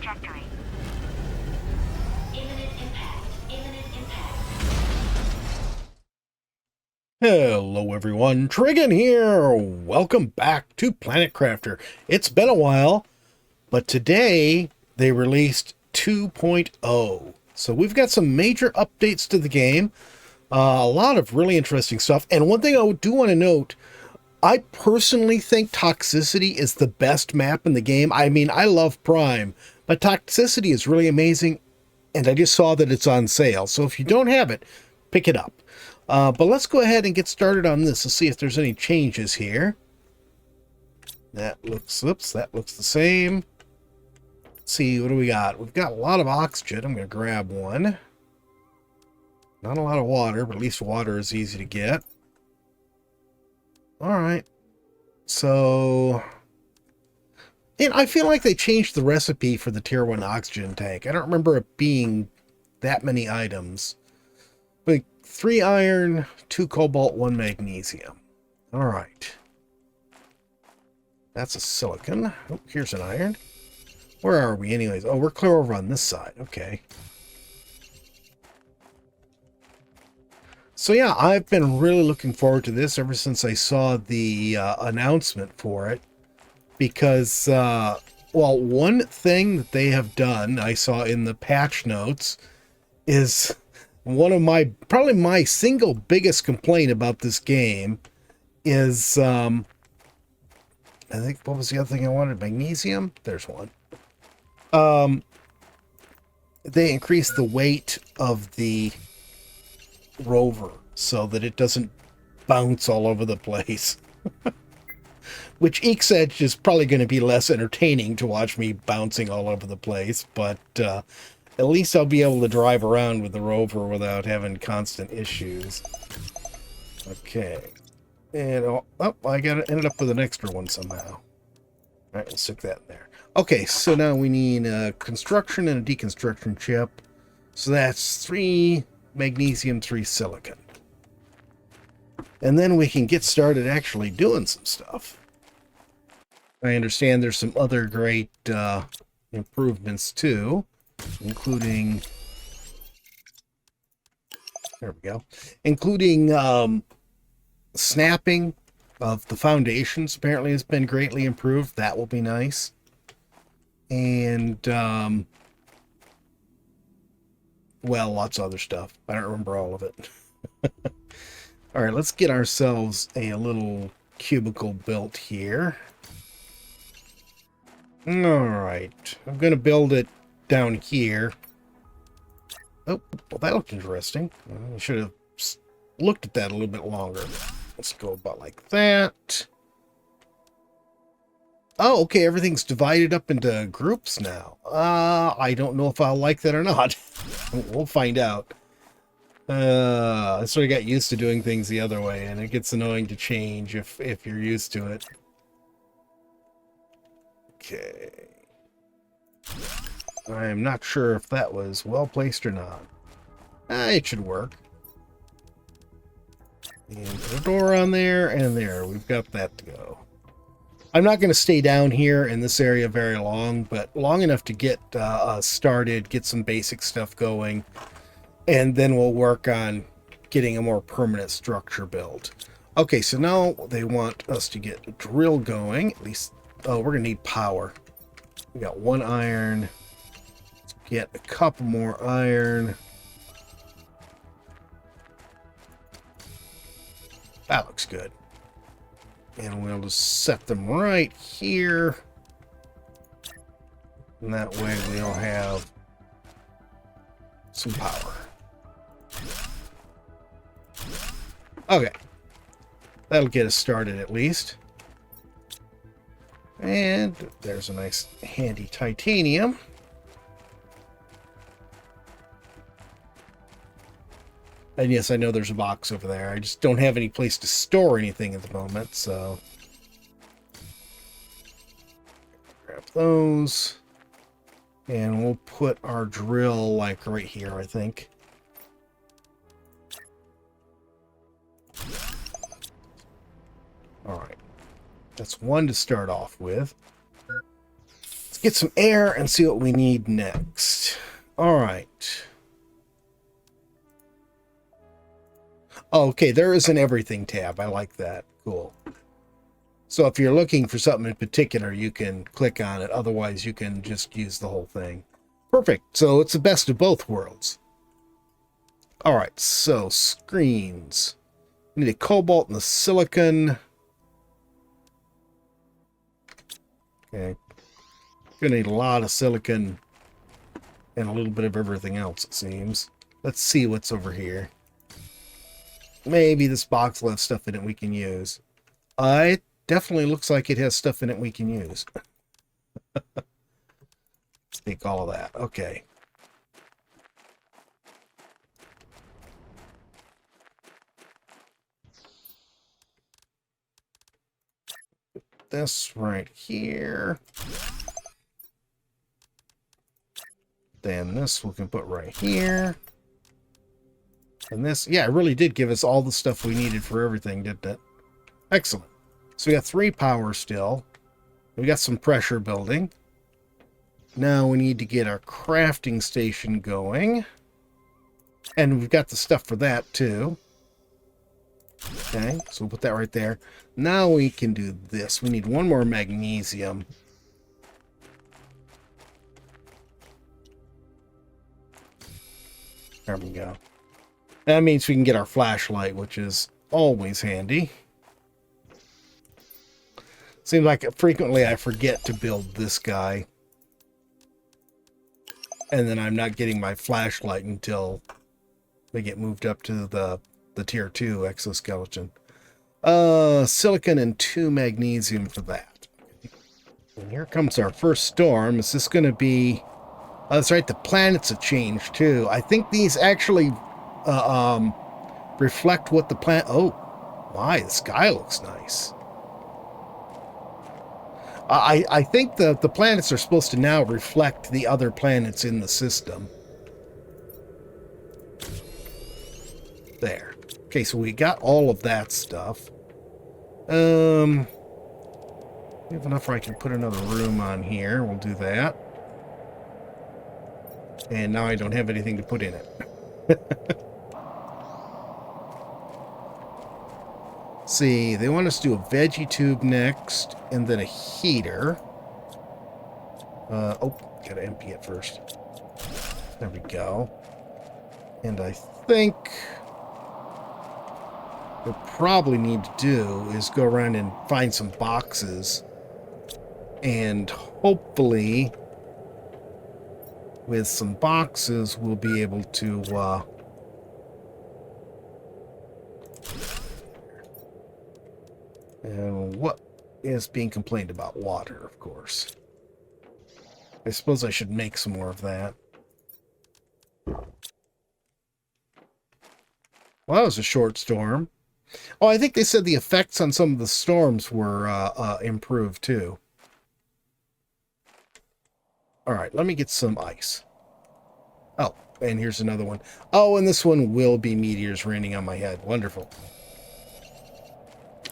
trajectory. Imminent impact. Imminent impact. Hello everyone, Trigan here! Welcome back to Planet Crafter. It's been a while, but today they released 2.0. So we've got some major updates to the game, a lot of really interesting stuff, and one thing I do want to note, I personally think Toxicity is the best map in the game. I mean, I love Prime, but Toxicity is really amazing, and I just saw that it's on sale. So if you don't have it, pick it up. But let's go ahead and get started on this. Let's see if there's any changes here. That looks, oops, that looks the same. Let's see, what do we got? We've got a lot of oxygen. I'm going to grab one. Not a lot of water, but at least water is easy to get. All right. So, and I feel like they changed the recipe for the Tier 1 oxygen tank. I don't remember it being that many items. Like 3 iron, 2 cobalt, 1 magnesium. All right. That's a silicon. Oh, here's an iron. Where are we anyways? Oh, we're clear over on this side. Okay. So yeah, I've been really looking forward to this ever since I saw the announcement for it. Because, well, one thing that they have done, I saw in the patch notes, is one of my, probably my single biggest complaint about this game is, I think, what was the other thing I wanted? Magnesium? There's one. They increased the weight of the rover so that it doesn't bounce all over the place. Which Eek's Edge is probably going to be less entertaining to watch me bouncing all over the place, but at least I'll be able to drive around with the rover without having constant issues. Okay. And, oh, I ended up with an extra one somehow. All right, we'll stick that in there. Okay, so now we need a construction and a deconstruction chip. So that's 3 magnesium, 3 silicon. And then we can get started actually doing some stuff. I understand there's some other great improvements too, including, there we go, including snapping of the foundations apparently has been greatly improved. That will be nice. And, well, lots of other stuff. I don't remember all of it. All right, let's get ourselves a little cubicle built here. All right, I'm going to build it down here. Oh, well, that looked interesting. I should have looked at that a little bit longer. Let's go about like that. Oh, okay, everything's divided up into groups now. I don't know if I'll like that or not. We'll find out. I sort of got used to doing things the other way, and it gets annoying to change if you're used to it. Okay. I'm not sure if that was well placed or not. It should work. And put a door on there, and there. We've got that to go. I'm not going to stay down here in this area very long, but long enough to get started, get some basic stuff going, and then we'll work on getting a more permanent structure built. Okay, so now they want us to get a drill going. At least, oh, we're going to need power. We got 1 iron. Let's get a couple more iron. That looks good. And we'll just set them right here. And that way we'll have some power. Okay. That'll get us started at least. And there's a nice handy titanium. And yes, I know there's a box over there. I just don't have any place to store anything at the moment, so grab those. And we'll put our drill like right here, I think. All right. That's one to start off with. Let's get some air and see what we need next. All right. Okay, there is an everything tab. I like that. Cool. So if you're looking for something in particular, you can click on it. Otherwise, you can just use the whole thing. Perfect. So it's the best of both worlds. All right, so screens. We need a cobalt and a silicon. Okay. Gonna need a lot of silicon and a little bit of everything else, it seems. Let's see what's over here. Maybe this box will have stuff in it we can use. It definitely looks like it has stuff in it we can use. Let's take all of that. Okay. This right here. Then this we can put right here. And this, yeah, it really did give us all the stuff we needed for everything, didn't it? Excellent. So we got 3 power still. We got some pressure building. Now we need to get our crafting station going. And we've got the stuff for that too. Okay, so we'll put that right there. Now we can do this. We need 1 more magnesium. There we go. That means we can get our flashlight, which is always handy. Seems like frequently I forget to build this guy. And then I'm not getting my flashlight until they get moved up to the tier 2 exoskeleton. Silicon and 2 magnesium for that. And here comes our first storm. Is this going to be... Oh, that's right, the planets have changed too. I think these actually reflect what the planet... Oh, my, the sky looks nice. I think the planets are supposed to now reflect the other planets in the system. There. Okay, so we got all of that stuff. We have enough where I can put another room on here. We'll do that. And now I don't have anything to put in it. See, they want us to do a veggie tube next, and then a heater. Oh, gotta empty it first. There we go. And I think what we'll probably need to do is go around and find some boxes. And hopefully, with some boxes, we'll be able to... And what is being complained about? Water, of course. I suppose I should make some more of that. Well, that was a short storm. Oh, I think they said the effects on some of the storms were improved, too. All right, let me get some ice. Oh, and here's another one. Oh, and this one will be meteors raining on my head. Wonderful.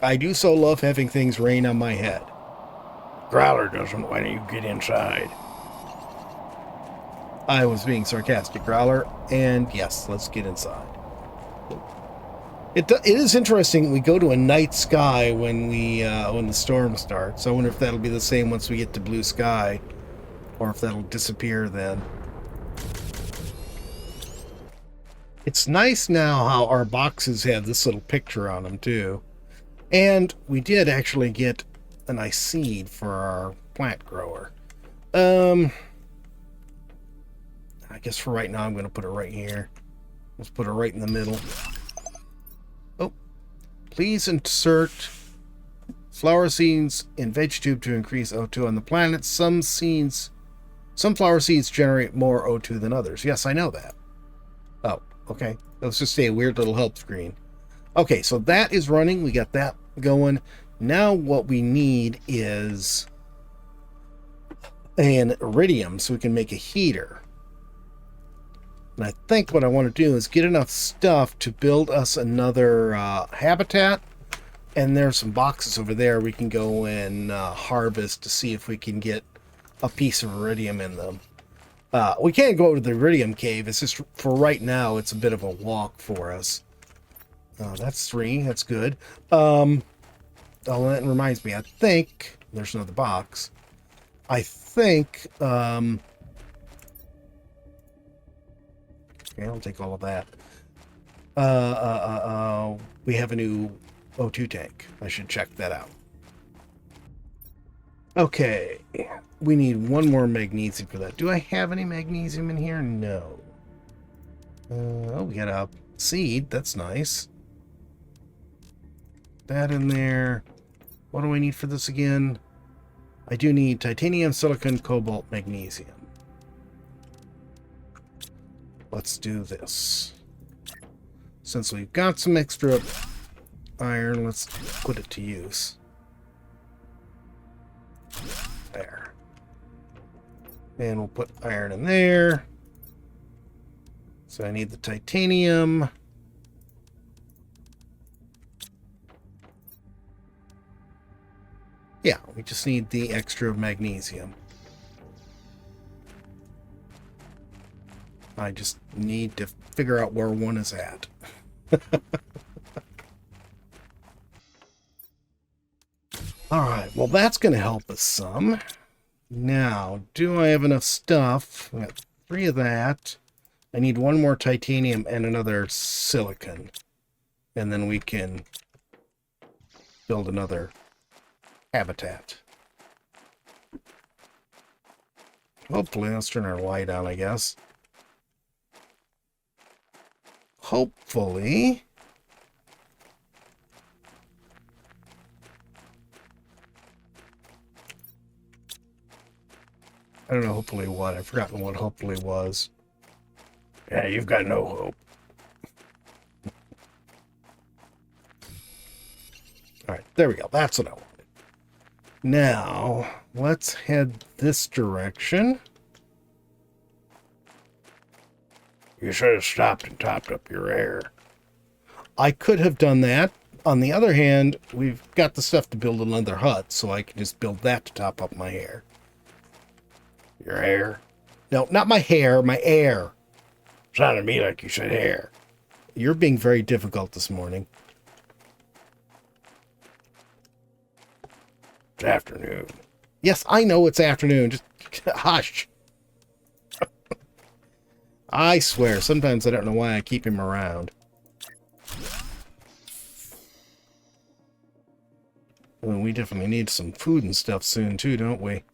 I do so love having things rain on my head. Growler doesn't. Why don't you get inside? I was being sarcastic, Growler. And yes, let's get inside. It is interesting. We go to a night sky when the storm starts. I wonder if that'll be the same once we get to blue sky, or if that'll disappear then. It's nice now how our boxes have this little picture on them too. And we did actually get a nice seed for our plant grower. I guess for right now I'm going to put it right here. Let's put it right in the middle. Oh, please insert flower seeds in veg tube to increase O2 on the planet. Some flower seeds generate more O2 than others. Yes, I know that. Oh, okay. Let's just say a weird little help screen. Okay, so that is running. We got that going. Now what we need is an iridium so we can make a heater. And I think what I want to do is get enough stuff to build us another habitat. And there's some boxes over there we can go and harvest to see if we can get a piece of iridium in them. We can't go to the iridium cave. It's just, for right now, it's a bit of a walk for us. That's 3. That's good. Oh, that reminds me. I think there's another box. I think... okay, I'll take all of that. We have a new O2 tank. I should check that out. Okay, we need 1 more magnesium for that. Do I have any magnesium in here? No. Oh, we got a seed. That's nice. That in there. What do I need for this again? I do need titanium, silicon, cobalt, magnesium. Let's do this. Since we've got some extra iron, let's put it to use. There. And we'll put iron in there. So I need the titanium. Yeah, we just need the extra magnesium. I just need to figure out where 1 is at. Alright, well that's going to help us some. Now, do I have enough stuff? I got 3 of that. I need 1 more titanium and another silicon. And then we can build another habitat. Hopefully, let's turn our light on, I guess. Hopefully. I don't know, hopefully what? I've forgotten what hopefully was. Yeah, you've got no hope. Alright, there we go. That's what I wanted. Now, let's head this direction. You should have stopped and topped up your air. I could have done that. On the other hand, we've got the stuff to build another hut, so I can just build that to top up my hair. Your hair? No, not my hair, my air. Sounded to me like you said hair. You're being very difficult this morning. It's afternoon. Yes, I know it's afternoon. Just hush. I swear, sometimes I don't know why I keep him around. Well, we definitely need some food and stuff soon, too, don't we?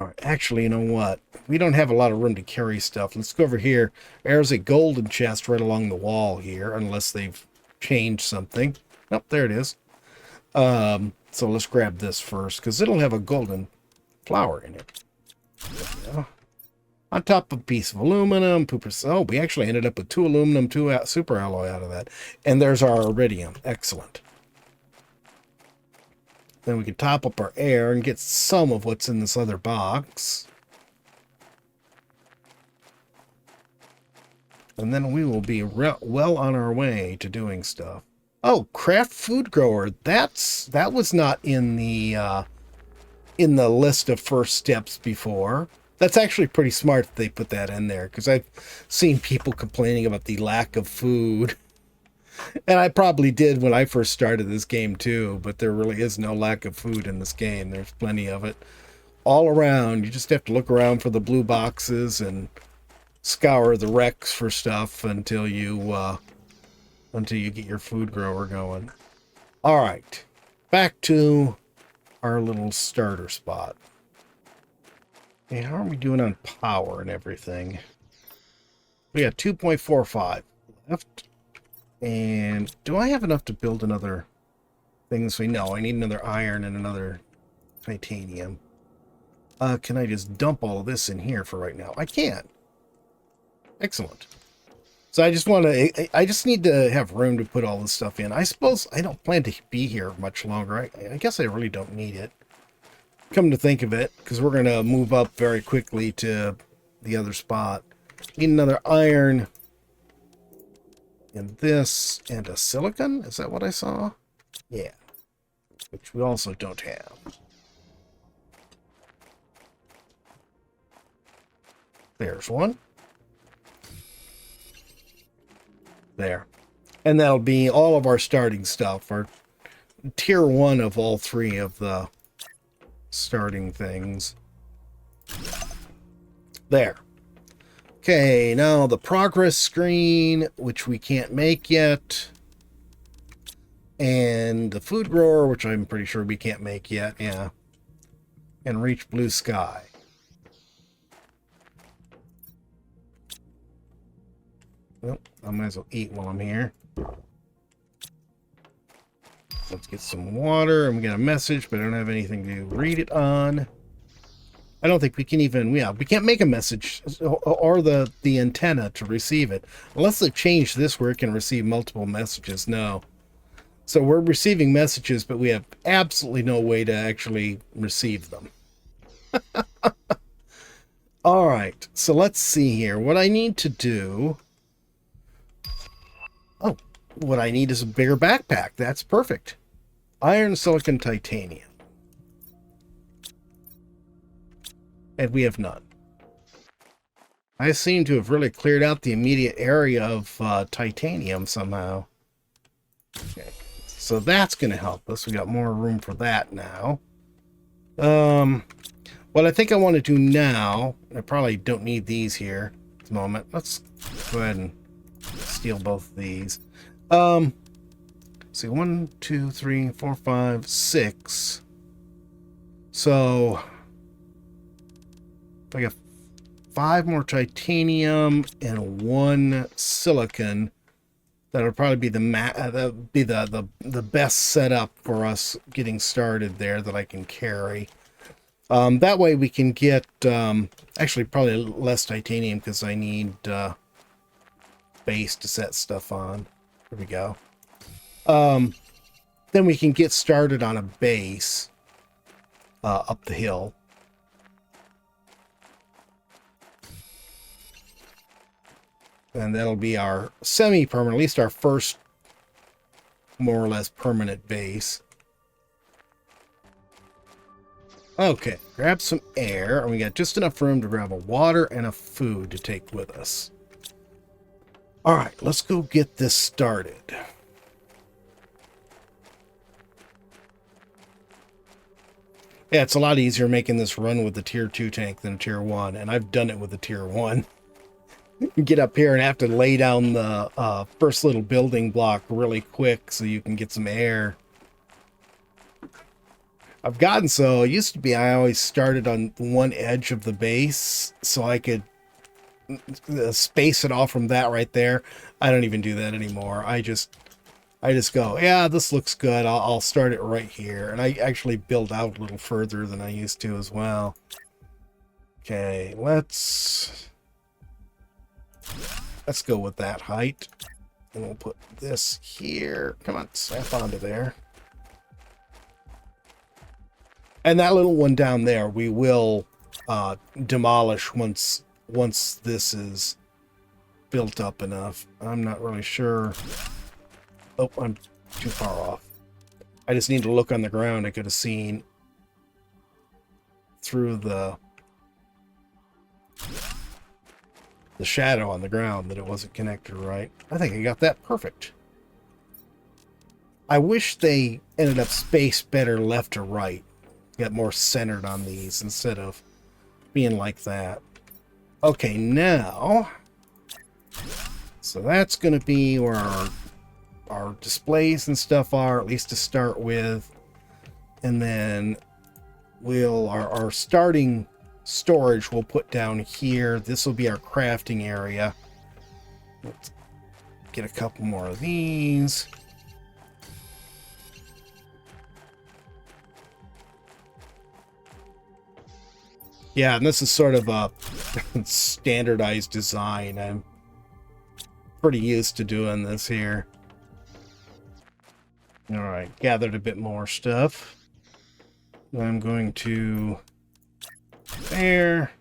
Alright, actually, you know what? We don't have a lot of room to carry stuff. Let's go over here. There's a golden chest right along the wall here, unless they've changed something. Nope, there it is. So let's grab this first, because it'll have a golden flower in it. There we go. On top of a piece of aluminum. Oh, we actually ended up with 2 aluminum, 2 super alloy out of that. And there's our iridium. Excellent. Then we can top up our air and get some of what's in this other box. And then we will be well on our way to doing stuff. Oh, craft food grower. That was not in the list of first steps before. That's actually pretty smart that they put that in there, because I've seen people complaining about the lack of food. And I probably did when I first started this game too, but there really is no lack of food in this game. There's plenty of it all around. You just have to look around for the blue boxes and scour the wrecks for stuff until you get your food grower going. All right, back to our little starter spot. Hey, how are we doing on power and everything? We got 2.45 left. And do I have enough to build another thing this way? No, I need another iron and another titanium. Can I just dump all of this in here for right now? I can. Excellent. So I just need to have room to put all this stuff in. I suppose I don't plan to be here much longer. I guess I really don't need it. Come to think of it, because we're going to move up very quickly to the other spot. Need another iron. And this, and a silicon? Is that what I saw? Yeah. Which we also don't have. There's one. There. And that'll be all of our starting stuff. Our tier 1 of all 3 of the starting things. There. Okay, now the progress screen, which we can't make yet. And the food grower, which I'm pretty sure we can't make yet, yeah. And reach blue sky. Well, I might as well eat while I'm here. Let's get some water, and we get a message, but I don't have anything to read it on. I don't think we can even, yeah, we can't make a message or the antenna to receive it. Unless they've changed this where it can receive multiple messages. No. So we're receiving messages, but we have absolutely no way to actually receive them. All right, so let's see here. What I need to do... Oh, what I need is a bigger backpack. That's perfect. Iron, silicon, titanium. And we have none. I seem to have really cleared out the immediate area of titanium somehow. Okay, so that's going to help us. We got more room for that now. What I think I want to do now, I probably don't need these here at the moment. Let's go ahead and steal both of these. See, 1, 2, 3, 4, 5, 6. So if I got 5 more titanium and 1 silicon, that'll probably be the best setup for us getting started there that I can carry. That way we can get actually probably less titanium because I need base to set stuff on. There we go. Then we can get started on a base up the hill. And that'll be our semi-permanent, at least our first more or less permanent base. Okay, grab some air, and we got just enough room to grab a water and a food to take with us. All right, let's go get this started. Yeah, it's a lot easier making this run with the tier 2 tank than a tier 1, and I've done it with the tier 1. You get up here and have to lay down the first little building block really quick so you can get some air. I've gotten so, it used to be I always started on one edge of the base so I could space it off from that right there. I don't even do that anymore. I just go, yeah, this looks good. I'll start it right here. And I actually build out a little further than I used to as well. Okay, let's go with that height. And we'll put this here. Come on, snap onto there. And that little one down there, we will demolish once this is built up enough. I'm not really sure. Oh, I'm too far off. I just need to look on the ground. I could have seen through the shadow on the ground that it wasn't connected right. I think I got that perfect. I wish they ended up spaced better left to right. Get more centered on these instead of being like that. Okay, now, so that's going to be where our displays and stuff are, at least to start with. And then our starting storage we'll put down here. This will be our crafting area. Let's get a couple more of these. Yeah, and this is sort of a standardized design. I'm pretty used to doing this here. All right, gathered a bit more stuff. I'm going to there.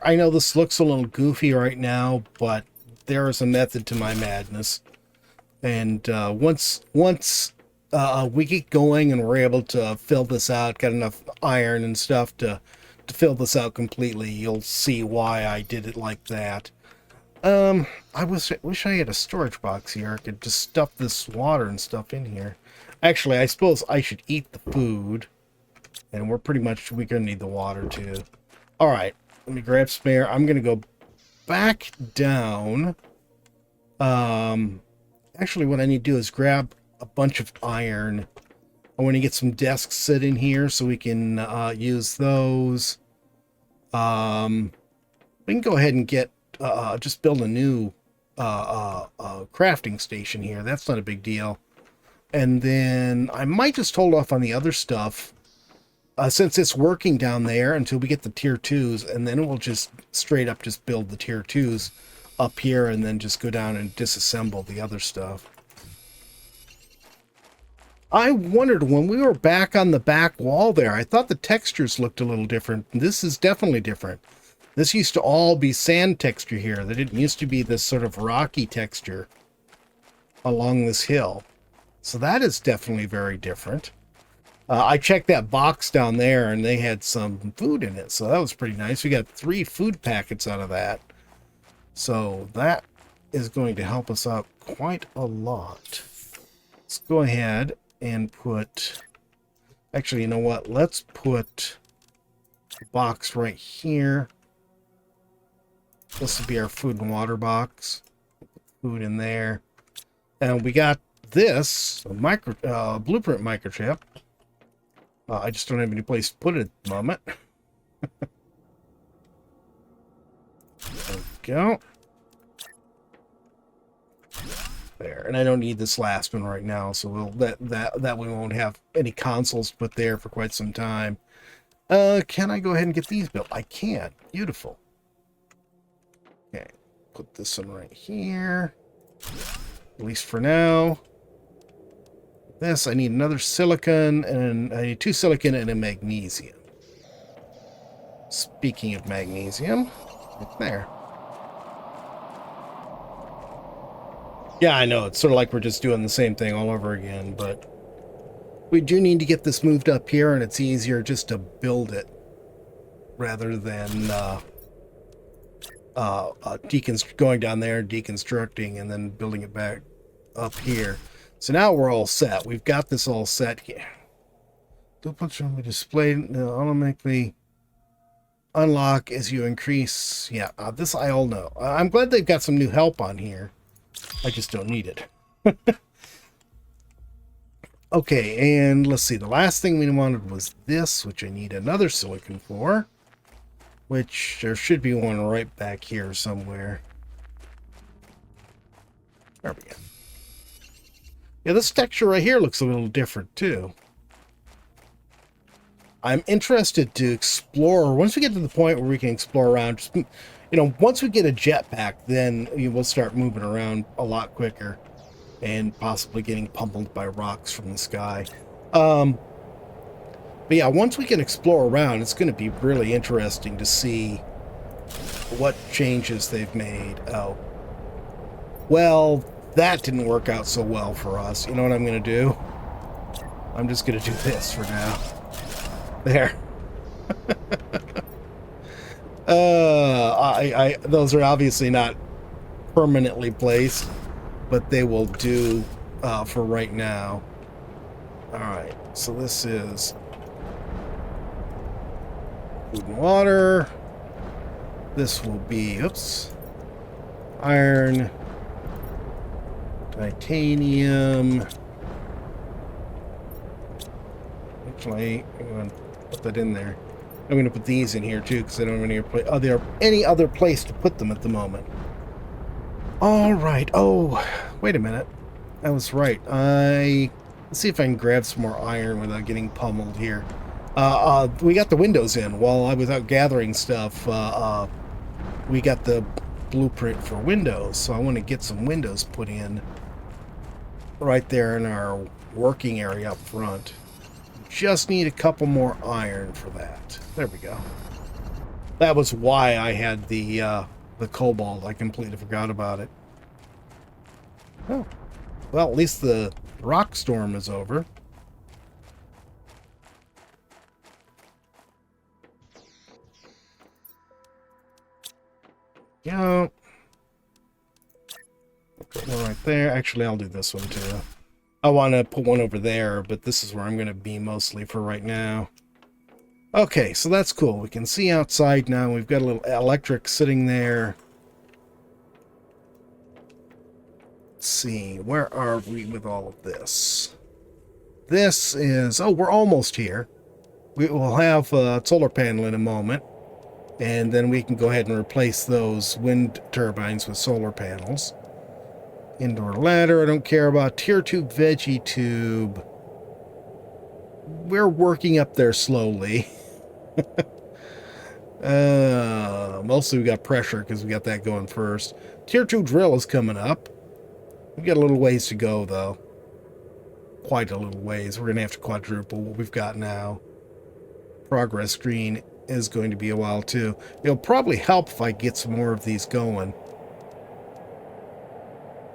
I know this looks a little goofy right now, but there is a method to my madness. And once we get going and we're able to fill this out, got enough iron and stuff to to fill this out completely, you'll see why I did it like that. I wish I had a storage box here. I could just stuff this water and stuff in here. Actually, I suppose I should eat the food. And we're gonna need the water too. Alright, let me grab some air. I'm gonna go back down. Actually, what I need to do is grab a bunch of iron. I want to get some desks set in here so we can use those. We can go ahead and get just build a new crafting station here. That's not a big deal. And then I might just hold off on the other stuff since it's working down there until we get the tier 2s, and then we'll just straight up just build the tier 2s up here and then just go down and disassemble the other stuff. I wondered when we were back on the back wall there, I thought the textures looked a little different. This is definitely different. This used to all be sand texture here. There didn't used to be this sort of rocky texture along this hill. So that is definitely very different. I checked that box down there and they had some food in it. So that was pretty nice. We got 3 food packets out of that. So that is going to help us out quite a lot. Let's go ahead and put... Actually, you know what? Let's put a box right here. This will be our food and water box. Food in there. And we got this a blueprint microchip. I just don't have any place to put it at the moment. There we go. There, and I don't need this last one right now, so we'll that we won't have any consoles put there for quite some time. Can I go ahead and get these built? I can. Beautiful. Okay, put this one right here. At least for now. This, I need another silicon, and I need 2 silicon and a magnesium. Speaking of magnesium, right there. Yeah, I know, it's sort of like we're just doing the same thing all over again, but we do need to get this moved up here, and it's easier just to build it rather than going down there, deconstructing, and then building it back up here. So now we're all set. We've got this all set here. Duplicate will be displayed automatically. Unlock as you increase. Yeah, this I all know. I'm glad they've got some new help on here. I just don't need it. Okay, and let's see. The last thing we wanted was this, which I need another silicon for. Which there should be one right back here somewhere. There we go. Yeah, this texture right here looks a little different too. I'm interested to explore. Once we get to the point where we can explore around, just, you know, once we get a jetpack, then we will start moving around a lot quicker and possibly getting pummeled by rocks from the sky. But yeah, once we can explore around, it's going to be really interesting to see what changes they've made. Oh, well, that didn't work out so well for us. You know what I'm going to do? I'm just going to do this for now. There. Those are obviously not permanently placed, but they will do for right now. All right, so this is food and water. This will be, oops, iron, titanium. Actually, I'm going to put that in there. I'm going to put these in here too because I don't have any other place to put them at the moment. All right. Oh, wait a minute. I was right. Let's see if I can grab some more iron without getting pummeled here. We got the windows in while I was out gathering stuff. We got the blueprint for windows, so I want to get some windows put in right there in our working area up front. Just need a couple more iron for that. There we go. That was why I had the cobalt. I completely forgot about it. Oh, well, at least the rock storm is over. go. Put one right there. Actually, I'll do this one too. I want to put one over there, but this is where I'm going to be mostly for right now. Okay, so that's cool. We can see outside now. We've got a little electric sitting there. Let's see. Where are we with all of this? This is... Oh, we're almost here. We will have a solar panel in a moment. And then we can go ahead and replace those wind turbines with solar panels. Indoor ladder, I don't care about. Tier tube, veggie tube. We're working up there slowly. Mostly we got pressure because we got that going first. Tier 2 drill is coming up. We got a little ways to go, though. Quite a little ways. We're going to have to quadruple what we've got now. Progress screen is going to be a while, too. It'll probably help if I get some more of these going.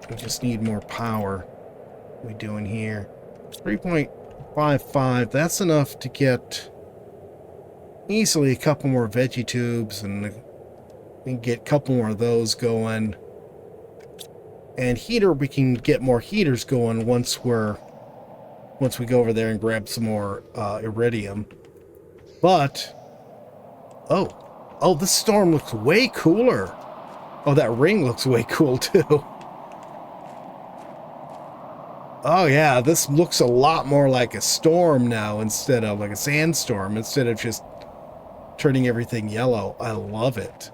We just need more power. What are we doing here? 3.55. That's enough to get easily a couple more veggie tubes, and we can get a couple more of those going. And heater, we can get more heaters going once we go over there and grab some more iridium. But oh, this storm looks way cooler. Oh, that ring looks way cool too. Oh yeah, this looks a lot more like a storm now instead of like a sandstorm, instead of just turning everything yellow. I love it.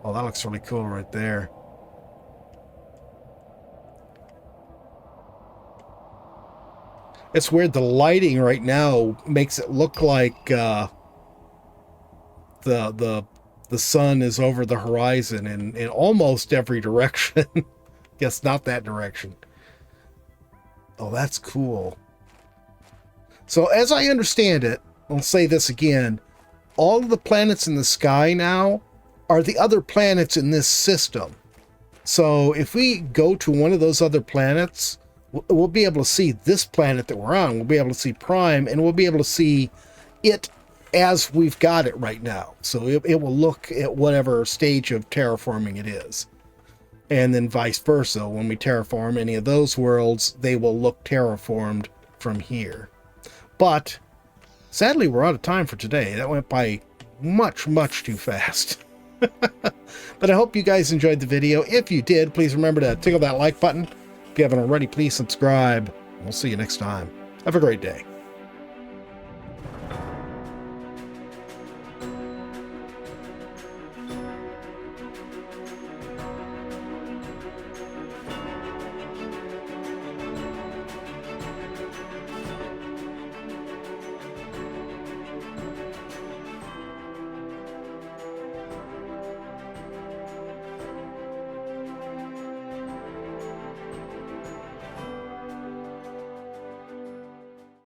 Oh, that looks really cool right there. It's weird, the lighting right now makes it look like the sun is over the horizon in almost every direction. Guess not that direction. Oh, that's cool. So as I understand it, I'll say this again, all of the planets in the sky now are the other planets in this system. So if we go to one of those other planets, we'll be able to see this planet that we're on. We'll be able to see Prime, and we'll be able to see it as we've got it right now. So it will look at whatever stage of terraforming it is. And then vice versa. When we terraform any of those worlds, they will look terraformed from here. But sadly, we're out of time for today. That went by much, much too fast. But I hope you guys enjoyed the video. If you did, please remember to tickle that like button. If you haven't already, please subscribe. We'll see you next time. Have a great day.